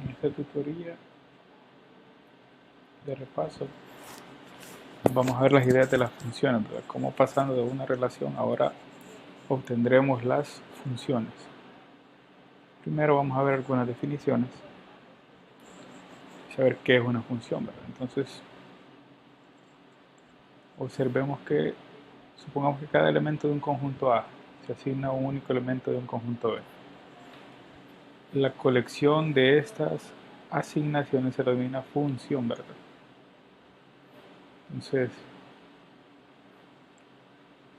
En esta tutoría de repaso vamos a ver las ideas de las funciones, ¿verdad? Cómo pasando de una relación ahora obtendremos las funciones. Primero vamos a ver algunas definiciones y saber qué es una función, ¿verdad? Entonces observemos que supongamos que cada elemento de un conjunto A se asigna a un único elemento de un conjunto B. La colección de estas asignaciones se denomina función, ¿verdad? Entonces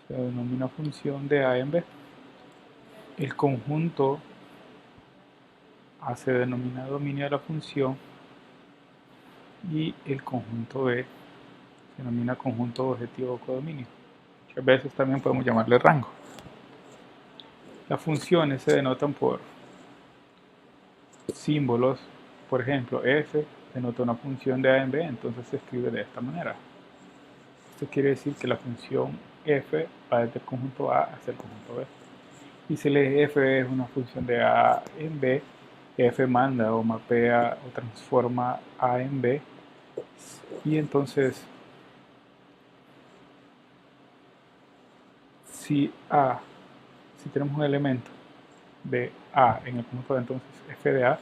se denomina función de A en B. El conjunto A se denomina dominio de la función y el conjunto B se denomina conjunto objetivo o codominio. Muchas veces también podemos llamarle rango. Las funciones se denotan por símbolos. Por ejemplo, f denota una función de A en B, entonces se escribe de esta manera. Esto quiere decir que la función f va desde el conjunto A hasta el conjunto B. Y si f es una función de A en B, f manda o mapea o transforma A en B. Y entonces, si tenemos un elemento de A en el conjunto B, entonces f de A,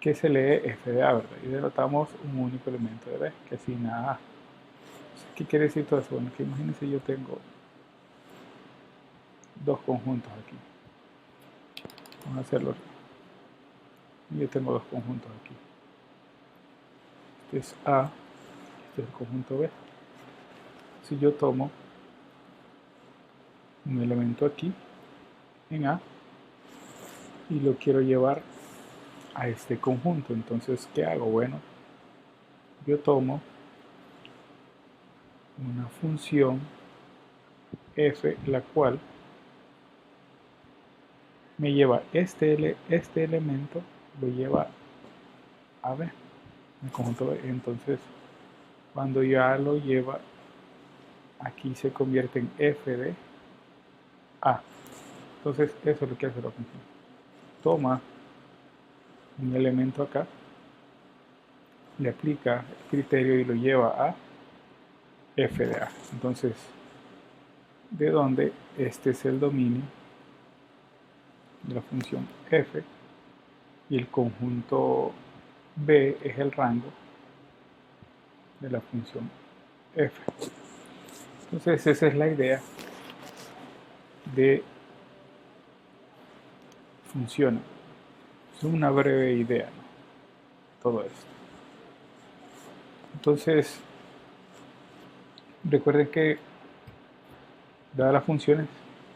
que se lee f de A, ¿verdad? Y denotamos un único elemento de B que asigna a A. ¿Qué quiere decir todo eso? Bueno, que imagínense yo tengo dos conjuntos aquí. Vamos a hacerlo. Yo tengo dos conjuntos aquí. Este es A, este es el conjunto B. Si yo tomo un elemento aquí, en A, y lo quiero llevar a este conjunto, entonces, ¿qué hago? Bueno, yo tomo una función f, la cual me lleva este elemento, lo lleva a B, el conjunto B. Entonces, cuando ya lo lleva, aquí se convierte en f de A. Entonces, eso es lo que hace la función. Toma un elemento acá, le aplica el criterio y lo lleva a f de A. Entonces, de donde este es el dominio de la función f y el conjunto B es el rango de la función f. Entonces esa es la idea de funciones. Es una breve idea, ¿no? Todo esto. Entonces recuerden que dadas las funciones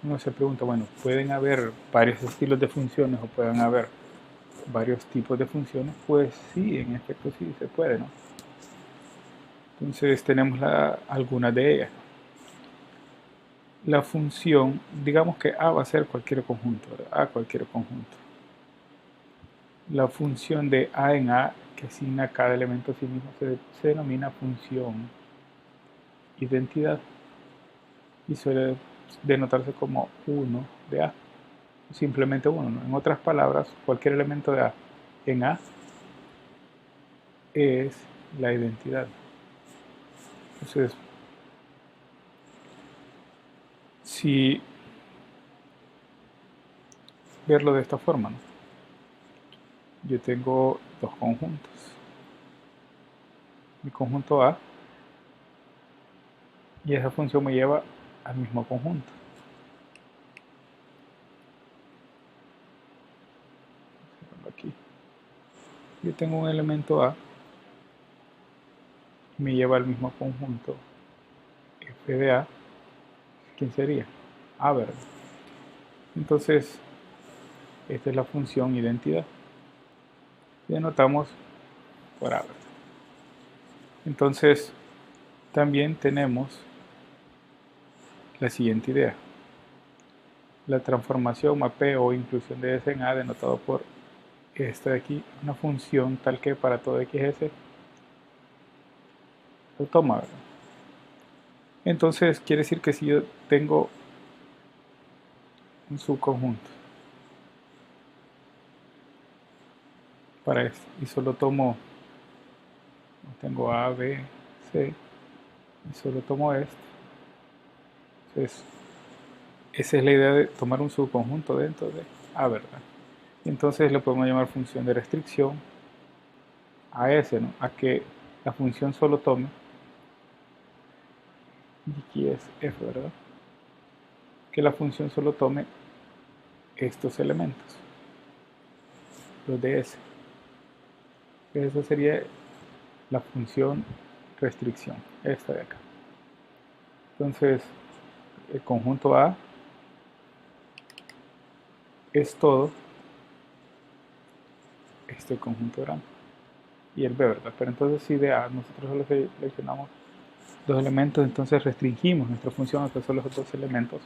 uno se pregunta, bueno, ¿pueden haber varios estilos de funciones o pueden haber varios tipos de funciones? Pues sí, en efecto sí se puede, ¿no? Entonces tenemos algunas de ellas. La función, digamos que A va a ser cualquier conjunto, ¿verdad? A cualquier conjunto. La función de A en A que asigna a cada elemento a sí mismo se denomina función identidad y suele denotarse como 1 de A, simplemente 1, ¿no? En otras palabras, cualquier elemento de A en A es la identidad. Entonces, si verlo de esta forma, ¿no? Yo tengo dos conjuntos. Mi conjunto A y esa función me lleva al mismo conjunto. Aquí. Yo tengo un elemento A y me lleva al mismo conjunto f de A. ¿Quién sería? A, ¿verdad? Entonces, esta es la función identidad. Y denotamos por A, ¿verdad? Entonces, también tenemos la siguiente idea. La transformación, mapeo o inclusión de S en A denotado por esta de aquí, una función tal que para todo XS lo toma, ¿verdad? Entonces, quiere decir que si yo tengo un subconjunto para esto. Y solo tomo, tengo A, B, C, y solo tomo esto. Entonces, esa es la idea de tomar un subconjunto dentro de A, ¿verdad? Entonces le podemos llamar función de restricción a ese, ¿no? A que la función solo tome, y aquí es f, ¿verdad? Que la función solo tome estos elementos, los de S. Esa sería la función restricción, esta de acá. Entonces, el conjunto A es todo este conjunto grande. Y el B, ¿verdad? Pero entonces si de A nosotros solo seleccionamos dos elementos, entonces restringimos nuestra función a que solo esos dos elementos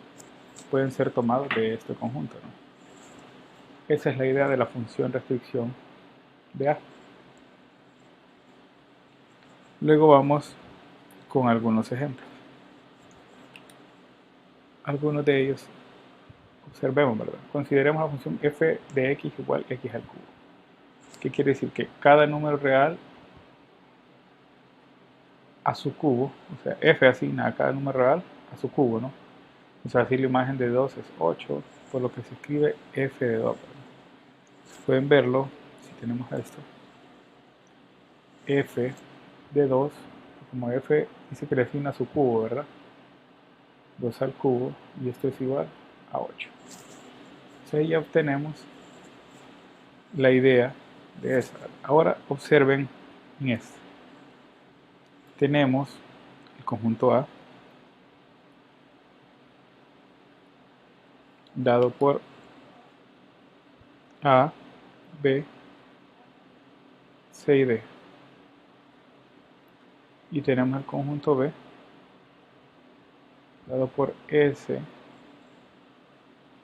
pueden ser tomados de este conjunto, ¿no? Esa es la idea de la función restricción de A. Luego vamos con algunos ejemplos. Algunos de ellos observemos, ¿verdad? Consideremos la función f de x igual x al cubo. ¿Qué quiere decir? Que cada número real a su cubo, o sea, f asigna a cada número real a su cubo, ¿no? O sea, así la imagen de 2 es 8, por lo que se escribe f de 2. Pueden verlo, si tenemos esto, f de 2, como f dice que le asigna a su cubo, ¿verdad? 2 al cubo, y esto es igual a 8. Entonces ya obtenemos la idea de esa. Ahora observen en esto. Tenemos el conjunto A dado por A, B, C y D. Y tenemos el conjunto B dado por S,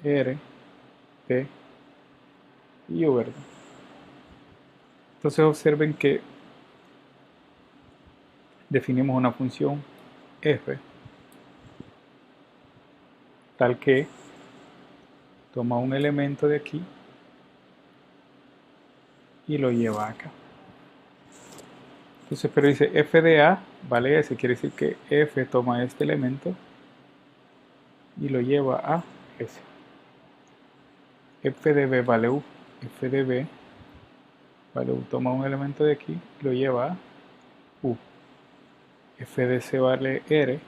R, T y U, ¿verdad? Entonces observen que definimos una función f tal que toma un elemento de aquí y lo lleva acá. Entonces, pero dice f de a vale s, quiere decir que f toma este elemento y lo lleva a s. F de b vale u, f de b vale u, toma un elemento de aquí y lo lleva a u. F de c vale r,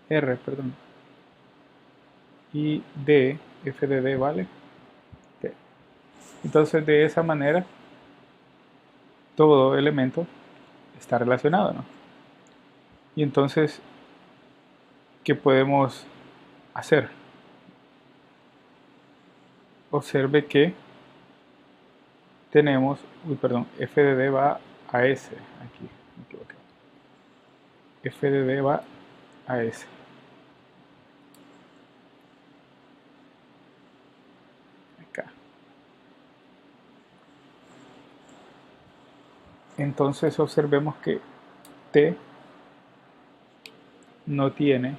perdón, y d, f de d vale t. Entonces, de esa manera, todo elemento está relacionado, ¿no? Y entonces, ¿qué podemos hacer? Observe que tenemos, f de d va a s, aquí me equivoqué. F de d va a s. Acá. Entonces observemos que t no tiene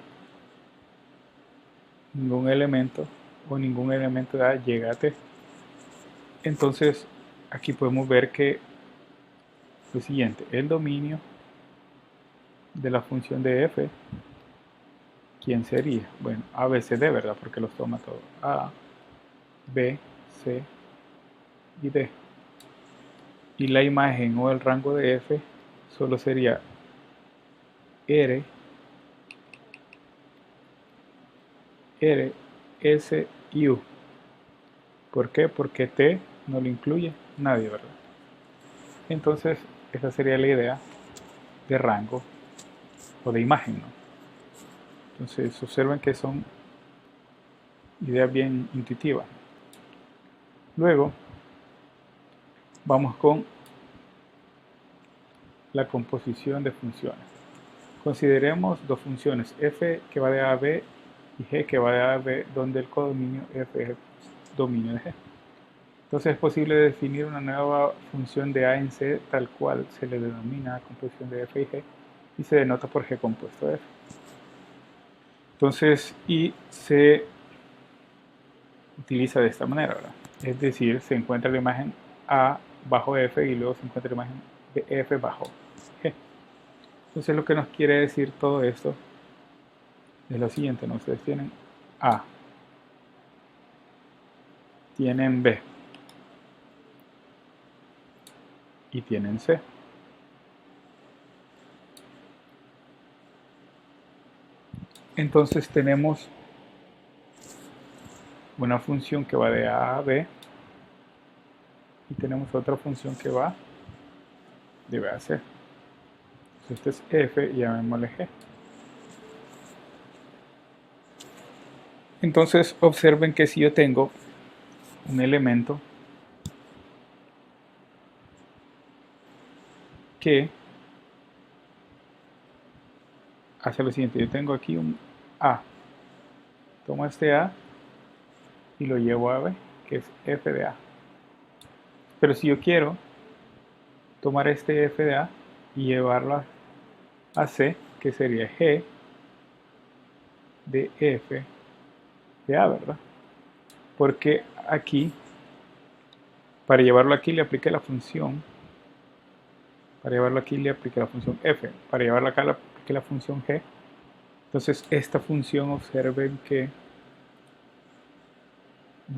ningún elemento o ningún elemento de a llega a t. Entonces aquí podemos ver que lo siguiente, el dominio de la función de f, ¿quién sería? Bueno, a, b, c, d, ¿verdad? Porque los toma todos. A, b, c y d. Y la imagen o el rango de f solo sería r, s y u. ¿Por qué? Porque t no lo incluye nadie, ¿verdad? Entonces, esa sería la idea de rango o de imagen, ¿no? Entonces, observen que son ideas bien intuitivas. Luego, vamos con la composición de funciones. Consideremos dos funciones, f que va de a a b y g que va de a a b, donde el codominio f es dominio de g. Entonces es posible definir una nueva función de a en c tal cual se le denomina composición de f y g y se denota por g compuesto de f. Entonces, y se utiliza de esta manera, ¿verdad? Es decir, se encuentra la imagen a bajo F y luego se encuentra la imagen de F bajo G. Entonces lo que nos quiere decir todo esto es lo siguiente, ¿no? Ustedes tienen A, tienen B y tienen C. Entonces tenemos una función que va de A a B y tenemos otra función que va de B a C. Entonces este es F y llamémosle G. Entonces observen que si yo tengo un elemento que hace lo siguiente, yo tengo aquí un A, tomo este A y lo llevo a B, que es F de A. Pero si yo quiero tomar este F de A y llevarlo a C, que sería G de F de A, ¿verdad? Porque aquí, para llevarlo aquí le apliqué la función, para llevarlo aquí le apliqué la función F, para llevarlo acá le apliqué la función G. Entonces esta función, observen que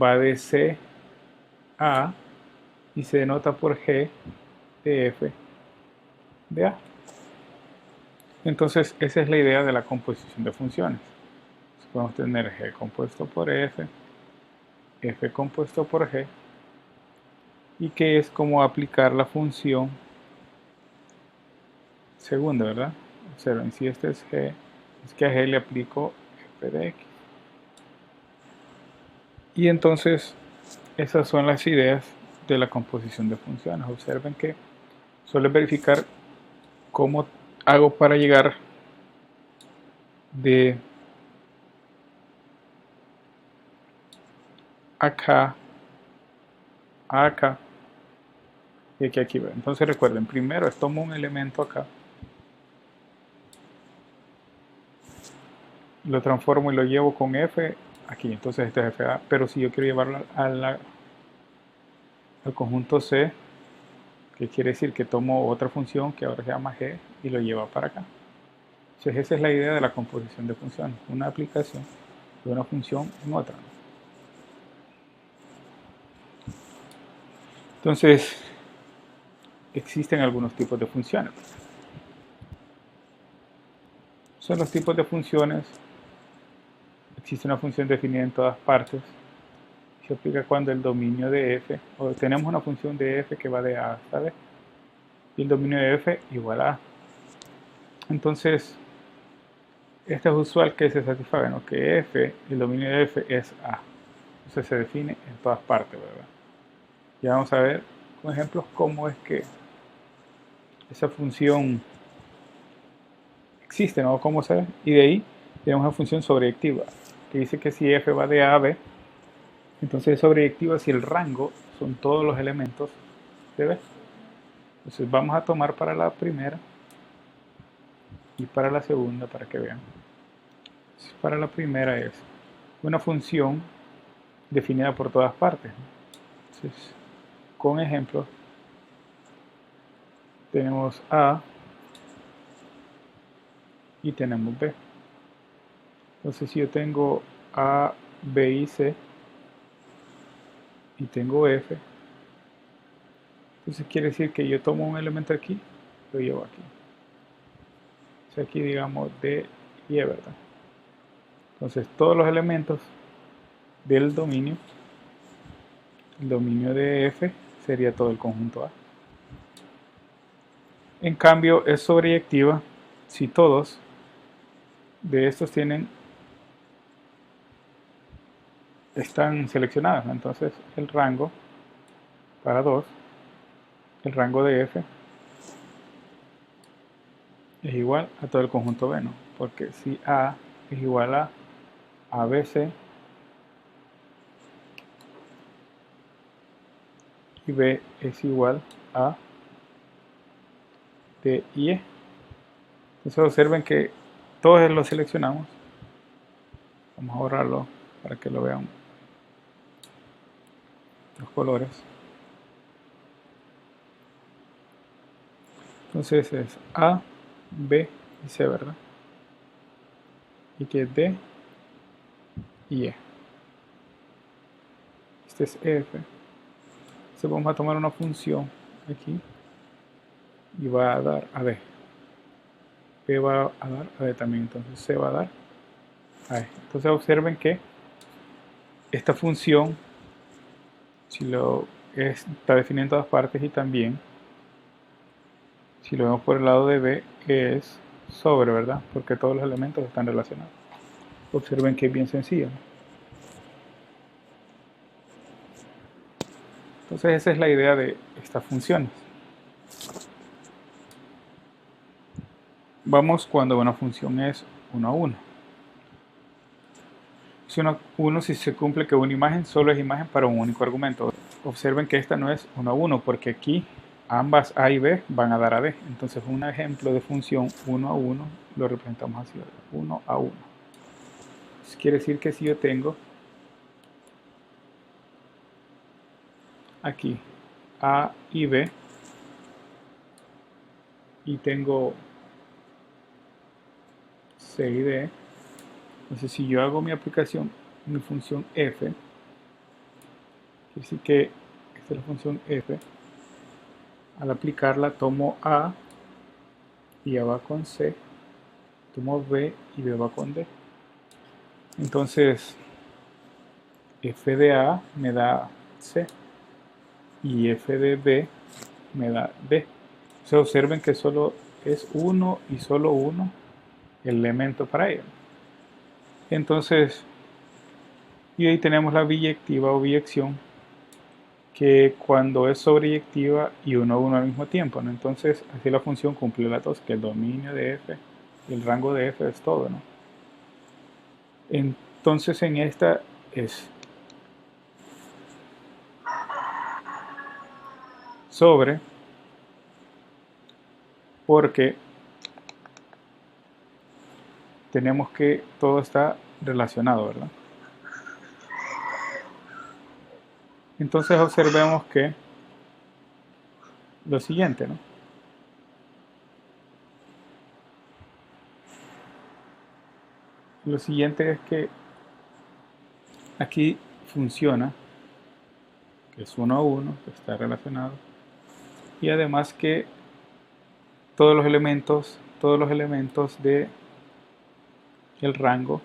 va de C a y se denota por G de F de A. Entonces esa es la idea de la composición de funciones. Entonces, podemos tener G compuesto por F, F compuesto por G, y que es como aplicar la función segunda, ¿verdad? Observen, si este es G, es que a G le aplico F de X. Y entonces esas son las ideas de la composición de funciones. Observen que suele verificar cómo hago para llegar de acá a acá y aquí a aquí. Entonces recuerden, primero tomo un elemento acá, lo transformo y lo llevo con F aquí, entonces este es FA, pero si yo quiero llevarlo al conjunto C, que quiere decir que tomo otra función que ahora se llama G y lo llevo para acá. Entonces esa es la idea de la composición de funciones, una aplicación de una función en otra. Entonces existen algunos tipos de funciones. Son los tipos de funciones. Existe una función definida en todas partes. Se aplica cuando el dominio de f, o tenemos una función de f que va de a hasta b, y el dominio de f igual a. Entonces, esto es usual que se satisfaga, ¿no? Que f, el dominio de f es a. Entonces se define en todas partes, ¿verdad? Y vamos a ver con ejemplos cómo es que esa función existe, ¿no? Cómo se ve. Y de ahí tenemos una función sobreyectiva, que dice que si f va de a a b, entonces es sobreyectiva si el rango son todos los elementos de B. Entonces vamos a tomar para la primera y para la segunda para que vean. Entonces, para la primera es una función definida por todas partes. Entonces, con ejemplos, tenemos A y tenemos B. Entonces si yo tengo A, B y C y tengo F, entonces quiere decir que yo tomo un elemento aquí, lo llevo aquí. O sea, aquí digamos D y E, ¿verdad? Entonces todos los elementos del dominio, el dominio de F sería todo el conjunto A. En cambio es sobreyectiva si todos de estos están seleccionados, ¿no? Entonces el rango para 2, el rango de F es igual a todo el conjunto B, ¿no? Porque si A es igual a ABC y B es igual a D y E. Entonces observen que todos los seleccionamos. Vamos a borrarlo para que lo vean los colores. Entonces es A, B y C, ¿verdad? Y que es D y E. Este es F. Entonces vamos a tomar una función aquí y va a dar a D. P va a dar a D también, entonces C va a dar a E. Entonces observen que esta función, si lo está definida en todas partes, y también, si lo vemos por el lado de B, es sobre, ¿verdad? Porque todos los elementos están relacionados. Observen que es bien sencillo, ¿no? Entonces esa es la idea de estas funciones. Vamos cuando una función es 1 a 1. Si 1 si se cumple que una imagen solo es imagen para un único argumento. Observen que esta no es 1 a 1 porque aquí ambas A y B van a dar a D. Entonces un ejemplo de función 1 a 1 lo representamos así, 1 a 1. Eso quiere decir que si yo tengo aquí A y B y tengo C y D, entonces si yo hago mi aplicación, mi función F, quiere decir que esta es la función F, al aplicarla tomo A y A va con C, tomo B y B va con D. Entonces F de A me da C y F de B me da D. O sea, observen que solo es uno y solo uno el elemento para ello. Entonces, y ahí tenemos la biyectiva o biyección, que cuando es sobreyectiva y 1 a 1 al mismo tiempo, ¿no? Entonces, así la función cumple las dos, que el dominio de F y el rango de F es todo, ¿no? Entonces, en esta es sobre, porque tenemos que todo está relacionado, ¿verdad? Entonces observemos que lo siguiente, ¿no? Lo siguiente es que aquí funciona, que es 1 a 1, que está relacionado, y además que todos los elementos de el rango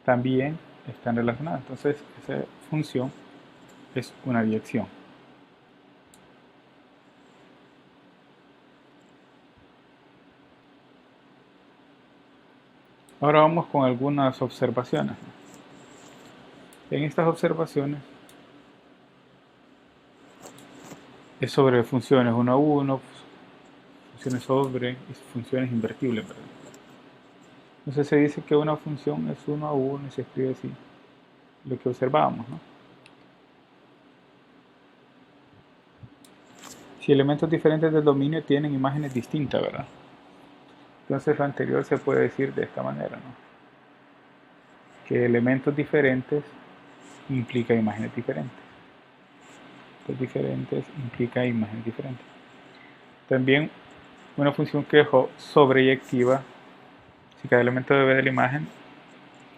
también están relacionados. Entonces esa función es una biyección. Ahora vamos con algunas observaciones. En estas observaciones es sobre funciones 1 a 1, funciones sobre y funciones invertibles, ¿verdad? Entonces se dice que una función es 1 a 1 y se escribe así, lo que observábamos, ¿no? Si elementos diferentes del dominio tienen imágenes distintas, ¿verdad? Entonces lo anterior se puede decir de esta manera, ¿no? Que elementos diferentes implica imágenes diferentes. Elementos diferentes implica imágenes diferentes. También una función que es sobreyectiva, si cada elemento de B de la imagen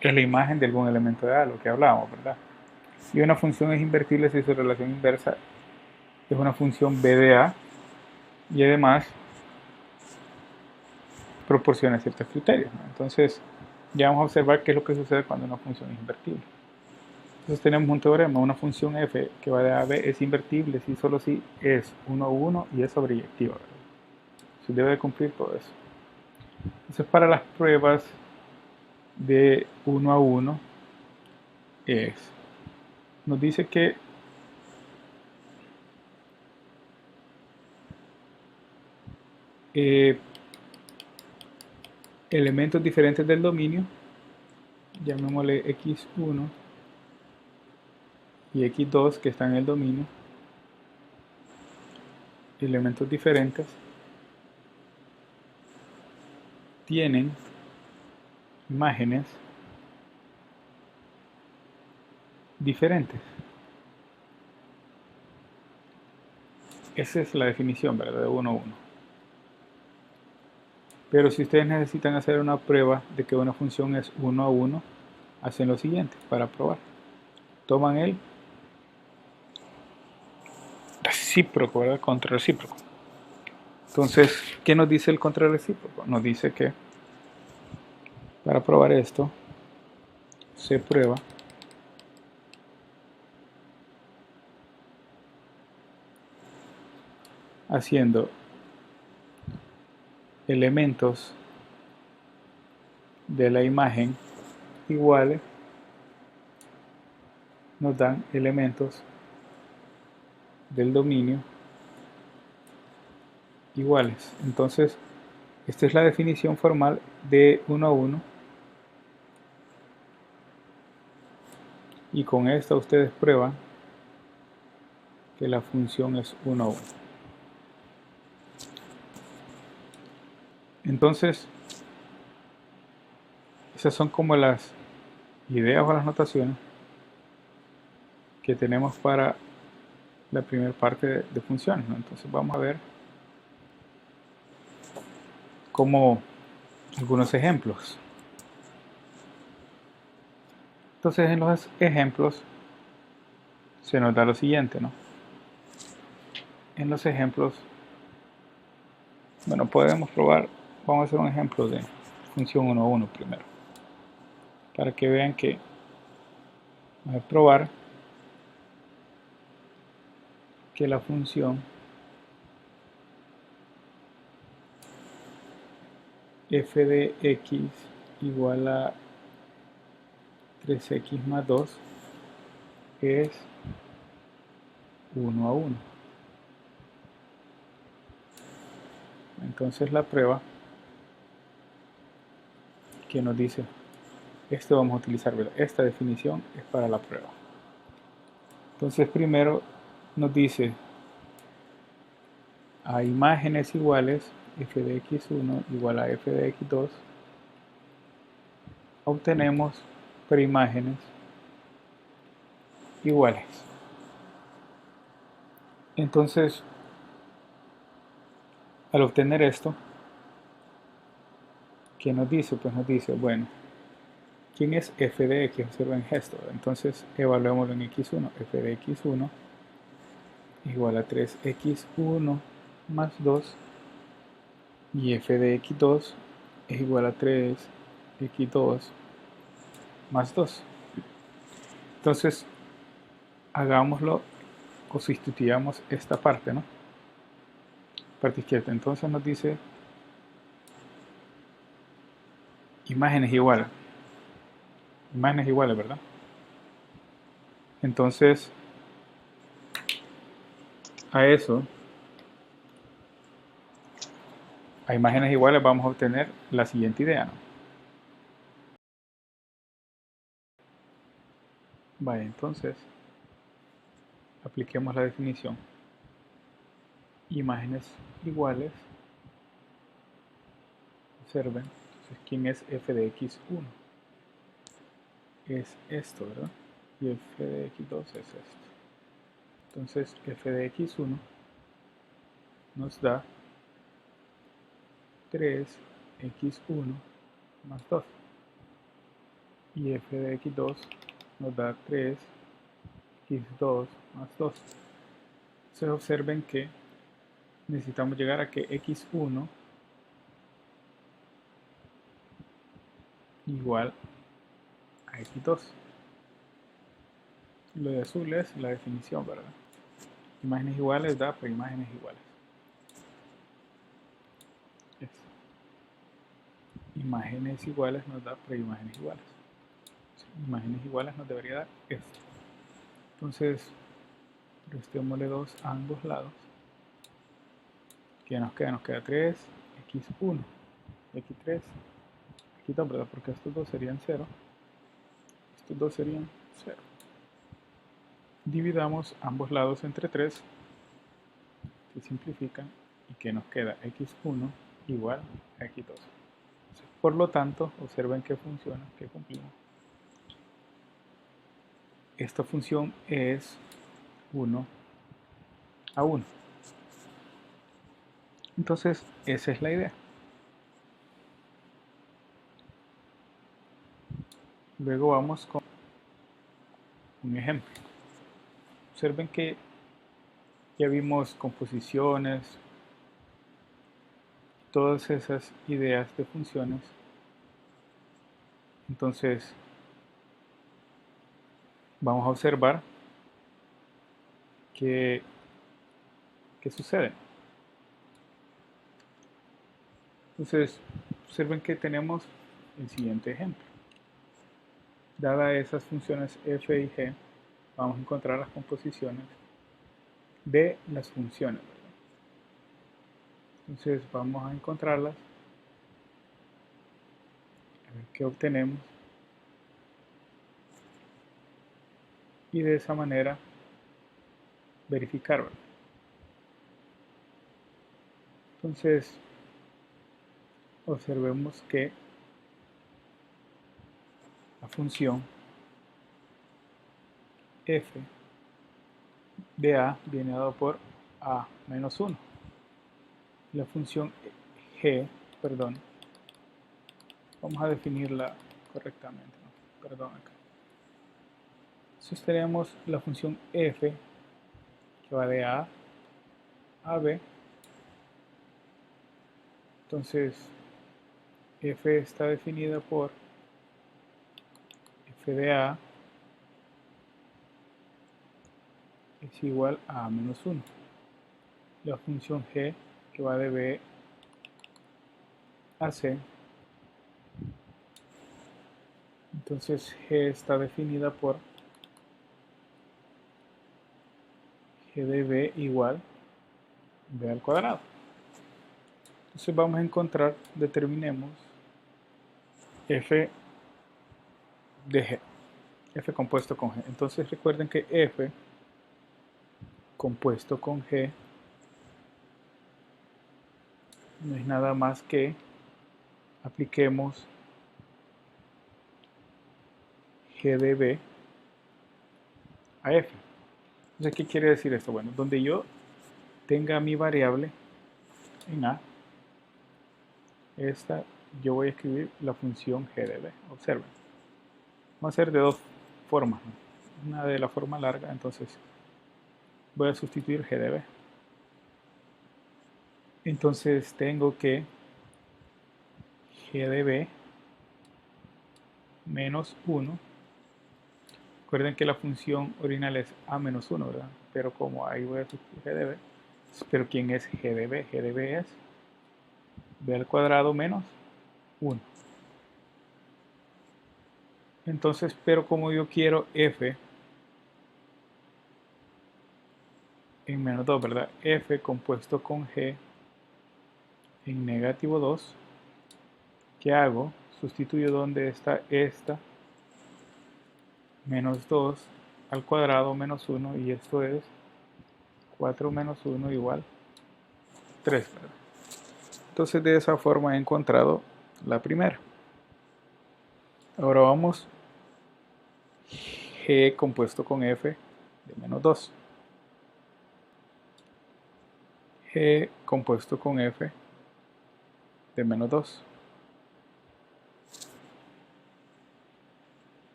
es la imagen de algún elemento de A, lo que hablábamos, ¿verdad? Y una función es invertible si su relación inversa es una función B de A y además proporciona ciertos criterios, ¿no? Entonces ya vamos a observar qué es lo que sucede cuando una función es invertible. Entonces tenemos un teorema, una función f que va de A a B es invertible si solo si es 1 a 1 y es sobreyectiva, ¿verdad? Se debe de cumplir todo eso. Entonces para las pruebas de 1 a 1 nos dice que elementos diferentes del dominio, llamémosle x1 y x2 que están en el dominio, elementos diferentes tienen imágenes diferentes. Esa es la definición, ¿verdad? De 1 a 1. Pero si ustedes necesitan hacer una prueba de que una función es 1 a 1, hacen lo siguiente para probar. Toman el recíproco, ¿verdad? Contrarrecíproco. Entonces, ¿qué nos dice el contrarrecíproco? Nos dice que para probar esto se prueba haciendo elementos de la imagen iguales nos dan elementos del dominio iguales. Entonces, esta es la definición formal de 1 a 1. Y con esta ustedes prueban que la función es 1 a 1. Entonces, esas son como las ideas o las notaciones que tenemos para la primera parte de funciones, ¿no? Entonces vamos a ver como algunos ejemplos. Entonces en los ejemplos se nos da lo siguiente, ¿no? En los ejemplos, bueno, podemos probar, vamos a hacer un ejemplo de función 1 a 1 primero, para que vean que vamos a probar que la función f de x igual a 3x más 2 es 1 a 1. Entonces la prueba que nos dice, esto vamos a utilizar, ¿verdad? Esta definición es para la prueba. Entonces primero nos dice a imágenes iguales f de x1 igual a f de x2, obtenemos preimágenes iguales. Entonces, al obtener esto, ¿qué nos dice? Pues nos dice, bueno, ¿quién es f de x? Observen esto. Entonces, evaluémoslo en x1. f de x1 igual a 3x1 más 2 y f de x2 es igual a 3x2 más 2. Entonces, hagámoslo o sustituyamos esta parte, ¿no? Parte izquierda. Entonces nos dice imágenes iguales. Imágenes iguales, ¿verdad? Entonces, a eso, a imágenes iguales vamos a obtener la siguiente idea, ¿no? Vale, entonces, apliquemos la definición. Imágenes iguales. Observen, entonces, ¿quién es f de x1? Es esto, ¿verdad? Y f de x2 es esto. Entonces, f de x1 nos da 3x1 más 2. Y f de x2 nos da 3x2 más 2. Entonces observen que necesitamos llegar a que x1 igual a x2. Lo de azul es la definición, ¿verdad? Imágenes iguales da preimágenes iguales. Esto. Imágenes iguales nos da preimágenes iguales. Imágenes iguales nos debería dar esto. Entonces, restémosle 2 a ambos lados. ¿Qué nos queda? Nos queda 3x1, x3, x2, ¿verdad? Porque estos dos serían 0. Estos dos serían 0. Dividamos ambos lados entre 3, se simplifican, y que nos queda x1 igual a x2. Por lo tanto, observen que funciona, que cumplimos. Esta función es 1 a 1. Entonces, esa es la idea. Luego vamos con un ejemplo. Observen que ya vimos composiciones, todas esas ideas de funciones. Entonces vamos a observar qué sucede. Entonces observen que tenemos el siguiente ejemplo. Dadas esas funciones f y g, vamos a encontrar las composiciones de las funciones. Entonces vamos a encontrarlas, a ver qué obtenemos, y de esa manera verificarlo. Entonces observemos que la función f de a viene dado por a menos 1. La función g, perdón, vamos a definirla correctamente, ¿no? Perdón acá. Entonces tenemos la función f que va de a b. Entonces f está definida por f de a es igual a menos 1. La función g que va de b a c, entonces g está definida por g de b igual b al cuadrado. Entonces vamos a encontrar, determinemos f de g, f compuesto con g. Entonces recuerden que f compuesto con g no es nada más que apliquemos g de b a f. Entonces, ¿qué quiere decir esto? Bueno, donde yo tenga mi variable en a, esta yo voy a escribir la función g de b. Observen, vamos a hacer de dos formas, ¿no? Una de la forma larga, entonces voy a sustituir g de b. Entonces tengo que g de b menos 1. Recuerden que la función original es a menos 1, ¿verdad? Pero como ahí voy a sustituir g de b, pero ¿quién es g de b? G de b es b al cuadrado menos 1. Entonces, pero como yo quiero f en menos 2, ¿verdad? F compuesto con g en negativo 2, ¿qué hago? Sustituyo donde está esta menos 2 al cuadrado menos 1, y esto es 4 menos 1 igual 3, ¿verdad? Entonces de esa forma he encontrado la primera. Ahora vamos g compuesto con f de menos 2. G compuesto con f de menos 2.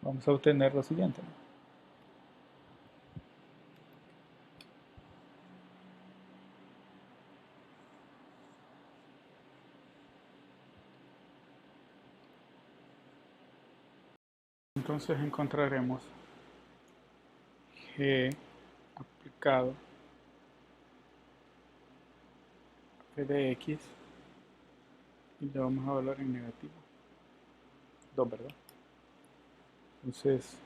Vamos a obtener lo siguiente, ¿no? Entonces encontraremos g aplicado a f de x y le vamos a evaluar en negativo 2, ¿verdad? Entonces,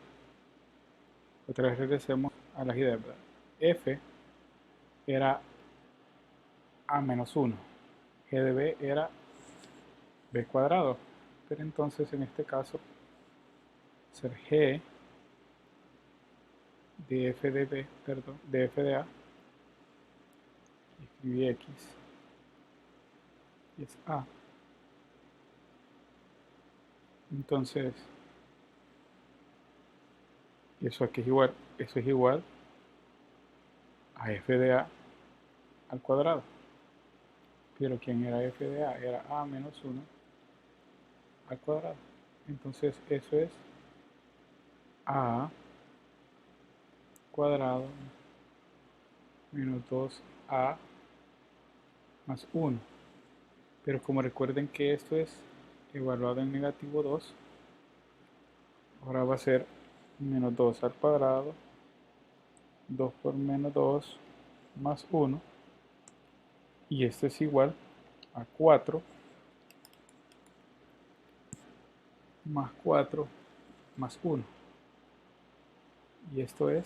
otra vez regresemos a las ideas, ¿verdad? F era a menos 1, g de b era b cuadrado, pero entonces en este caso ser g de f de b, perdón, de f de a, escribí x y es a. Entonces, eso aquí eso es igual a f de a al cuadrado. pero ¿quién era f de a? Era a menos 1 al cuadrado. Entonces eso es a cuadrado menos 2a más 1. Pero como recuerden que esto es evaluado en negativo 2, ahora va a ser menos 2 al cuadrado, 2 por menos 2 más 1, y esto es igual a 4 más 4 más 1, y esto es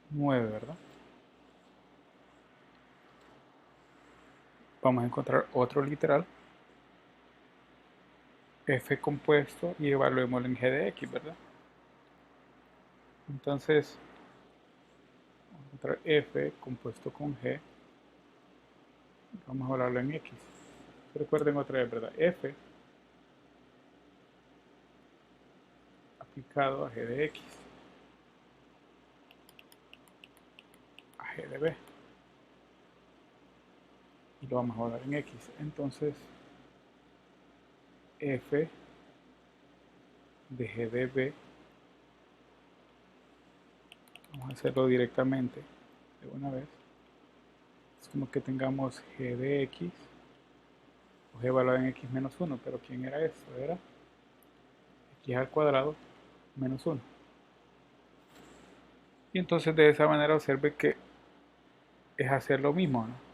9, ¿verdad? Vamos a encontrar otro literal, f compuesto, y evaluémoslo en g de x, ¿verdad? Entonces, vamos a encontrar f compuesto con g, vamos a evaluarlo en x. Recuerden otra vez, ¿verdad? F aplicado a g de x, a g de b, y lo vamos a evaluar en x. Entonces, f de g de b, vamos a hacerlo directamente de una vez. Es como que tengamos g de x, o g evaluado en x menos 1, pero ¿quién era esto? Era x al cuadrado menos 1. Y entonces de esa manera observe que es hacer lo mismo, ¿no?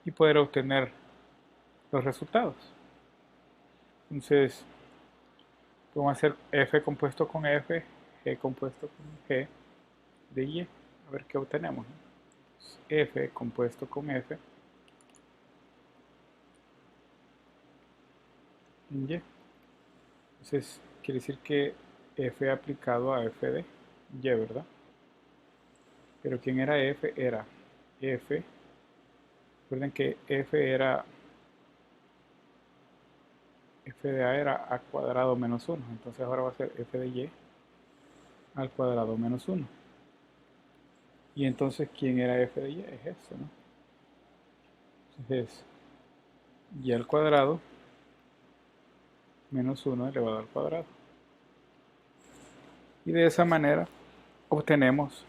Y poder obtener los resultados. Entonces, vamos a hacer f compuesto con f, g compuesto con g de y, a ver qué obtenemos, ¿no? F compuesto con f en y. Entonces, quiere decir que f aplicado a f de y, ¿verdad? Pero ¿quién era f? Era f. Recuerden que f de a era a cuadrado menos 1. Entonces ahora va a ser f de y al cuadrado menos 1. Y entonces, ¿quién era f de y? Es esto, ¿no? Entonces es y al cuadrado menos 1 elevado al cuadrado. Y de esa manera obtenemos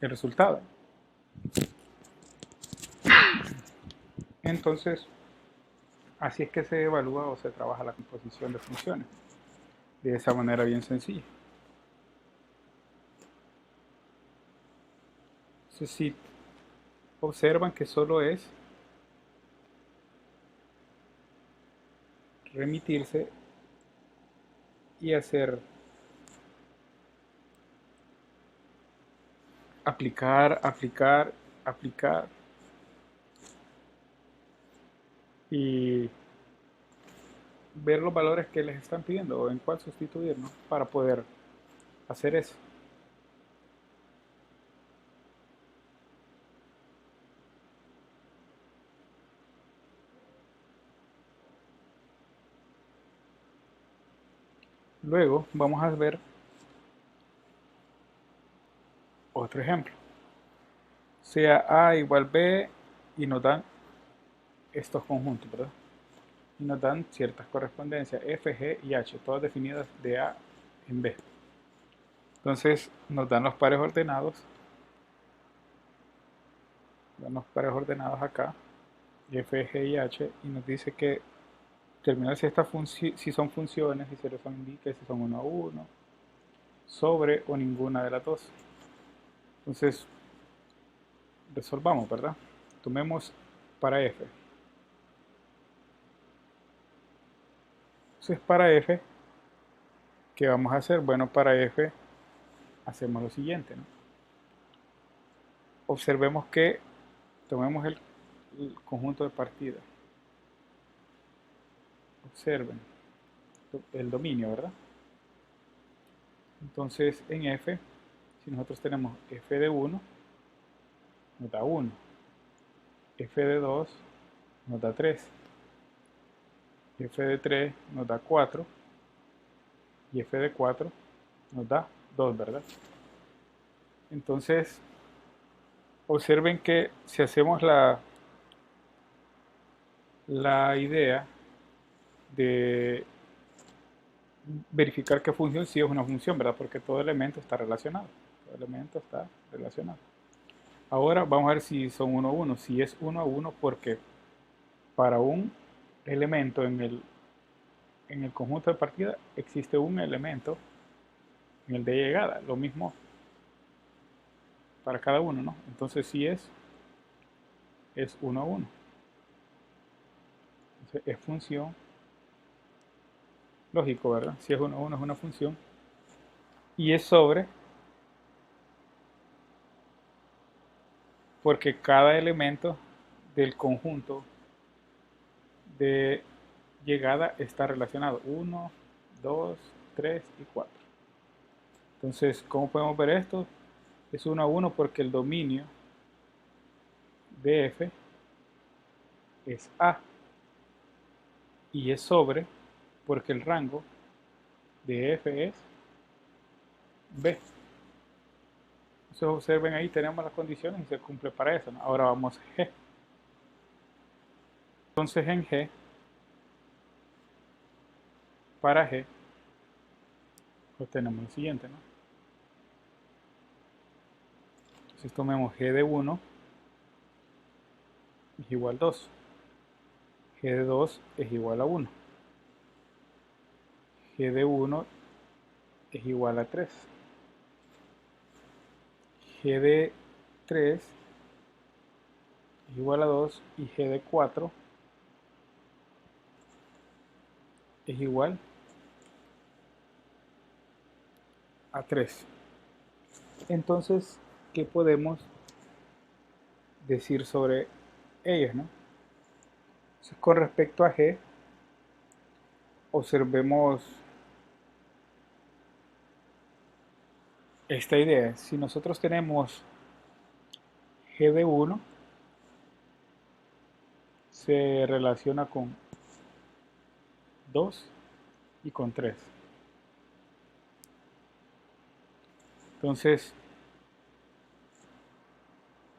el resultado. Entonces, así es que se evalúa o se trabaja la composición de funciones. De esa manera bien sencilla. Entonces, si observan que solo es remitirse y hacer aplicar, aplicar, aplicar y ver los valores que les están pidiendo o en cuál sustituir, ¿no? Para poder hacer eso. Luego vamos a ver otro ejemplo. Sea A igual B y nos dan estos conjuntos, ¿verdad? Y nos dan ciertas correspondencias F, G y H, todas definidas de A en B. Entonces nos dan los pares ordenados. Dan los pares ordenados acá, F, G y H, y nos dice que terminar si son funciones y se les indica si son 1 a 1, sobre o ninguna de las dos. Entonces, resolvamos, ¿verdad? Tomemos para F. Entonces, para F, ¿qué vamos a hacer? Bueno, para F hacemos lo siguiente, ¿no? Observemos que tomemos el conjunto de partida. Observen el dominio, ¿verdad? Entonces, en F, si nosotros tenemos F de 1, nos da 1. F de 2 nos da 3. F de 3 nos da 4. Y F de 4 nos da 2, ¿verdad? Entonces, observen que si hacemos la idea de verificar qué función sí es una función, ¿verdad? Porque todo elemento está relacionado. Todo elemento está relacionado. Ahora vamos a ver si son uno a uno. Si es uno a uno, porque para un elemento en el conjunto de partida existe un elemento en el de llegada. Lo mismo para cada uno, ¿no? Entonces si es uno a uno. Entonces es función, lógico, ¿verdad? Si es uno a uno es una función. Y es sobre, porque cada elemento del conjunto de llegada está relacionado. 1, 2, 3 y 4. Entonces, ¿cómo podemos ver esto? Es uno a uno porque el dominio de f es A y es sobre porque el rango de f es B. Entonces observen ahí, tenemos las condiciones y se cumple para eso, ¿no? Ahora vamos a G. Entonces en G, para G, pues tenemos lo siguiente, ¿no? Entonces tomemos G de 1 es igual a 2. G de 2 es igual a 1. G de 1 es igual a 3. G de 3 es igual a 2 y G de 4 es igual a 3. Entonces, ¿qué podemos decir sobre ellas, no? Entonces, con respecto a G, observemos esta idea. Si nosotros tenemos G de 1, se relaciona con 2 y con 3. Entonces,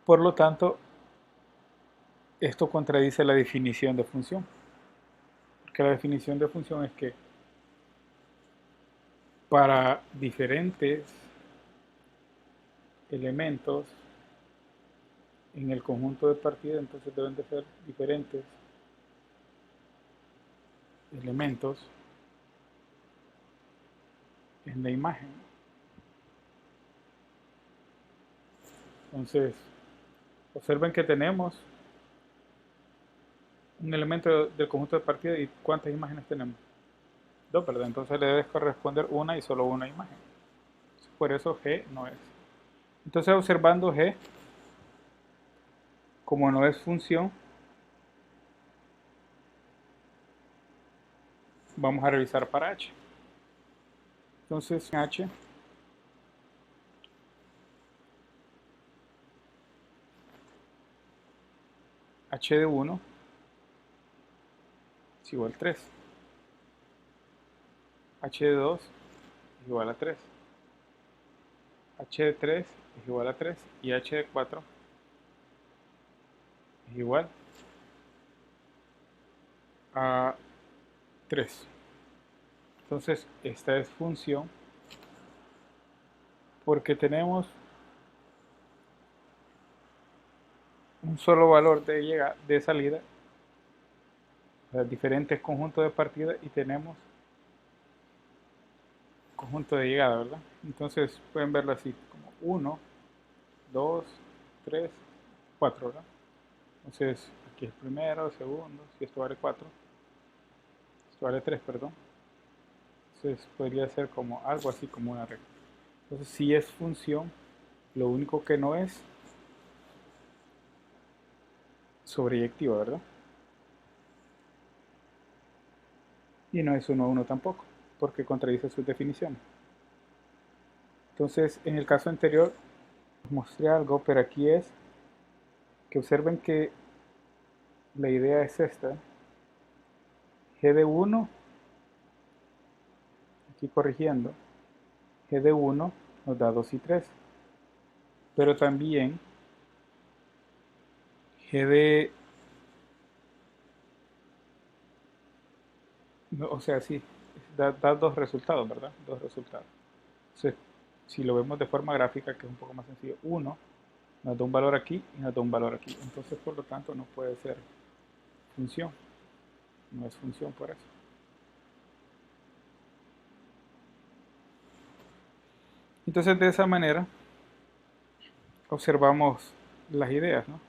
por lo tanto, esto contradice la definición de función. Porque la definición de función es que para diferentes elementos en el conjunto de partida, entonces deben de ser diferentes elementos en la imagen. Entonces, observen que tenemos un elemento del conjunto de partida y ¿cuántas imágenes tenemos? Dos, ¿verdad? Entonces le debe corresponder una y solo una imagen. Por eso G no es. Entonces observando G, como no es función, vamos a revisar para H. Entonces H de 1 es igual a 3. H de 2 es igual a 3. H de 3 es igual a 3 y H de 4 es igual a 3. Entonces esta es función porque tenemos un solo valor de llegada, de salida, o sea, diferentes conjuntos de partida y tenemos conjunto de llegada, ¿verdad? Entonces pueden verlo así como 1, 2, 3, 4, ¿verdad? Entonces aquí es primero, segundo, si esto vale 4, esto vale 3, perdón. Entonces podría ser como algo así como una regla. Entonces si es función, lo único que no es sobreyectiva, ¿verdad? Y no es uno a uno tampoco, porque contradice sus definiciones. Entonces en el caso anterior mostré algo, pero aquí es que observen que la idea es esta. G de 1, aquí corrigiendo, G de 1 nos da 2 y 3. pero también g de, no, o sea, sí, da dos resultados, ¿verdad? Dos resultados. Entonces, si lo vemos de forma gráfica, que es un poco más sencillo, uno nos da un valor aquí y nos da un valor aquí. Entonces, por lo tanto, no puede ser función. No es función por eso. Entonces, de esa manera, observamos las ideas, ¿no?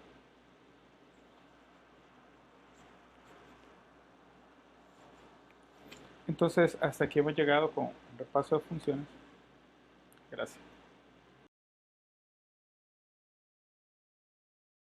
Entonces, hasta aquí hemos llegado con un repaso de funciones. Gracias.